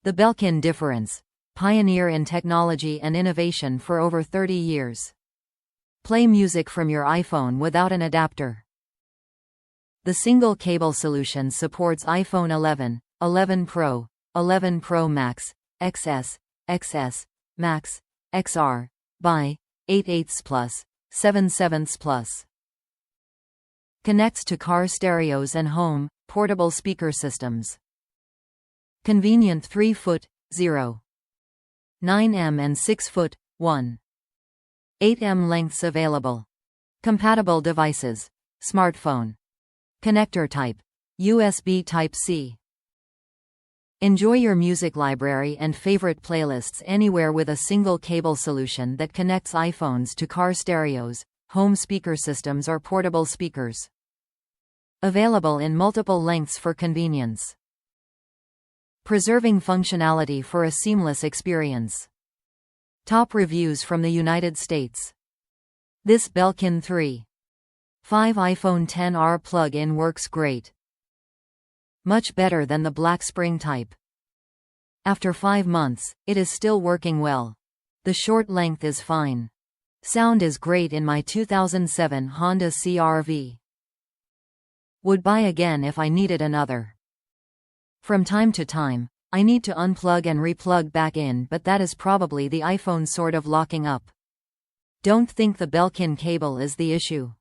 The Belkin difference. Pioneer in technology and innovation for over 30 years. Play music from your iPhone without an adapter. The single cable solution supports iPhone 11, 11 Pro, 11 Pro Max, XS, XS, Max, XR, by 8/8 Plus, 7/7 Plus. Connects to car stereos and home, portable speaker systems. Convenient 3-foot, 0.9 and 6-foot, 1.8 lengths available. Compatible devices. Smartphone. Connector type. USB Type-C. Enjoy your music library and favorite playlists anywhere with a single cable solution that connects iPhones to car stereos, home speaker systems or portable speakers. Available in multiple lengths for convenience. Preserving functionality for a seamless experience. Top reviews from the United States. This Belkin 3.5 iPhone XR plug-in works great. Much better than the black spring type. After 5 months, it is still working well. The short length is fine. Sound is great in my 2007 Honda CRV. Would buy again if I needed another. From time to time, I need to unplug and replug back in, but that is probably the iPhone sort of locking up. Don't think the Belkin cable is the issue.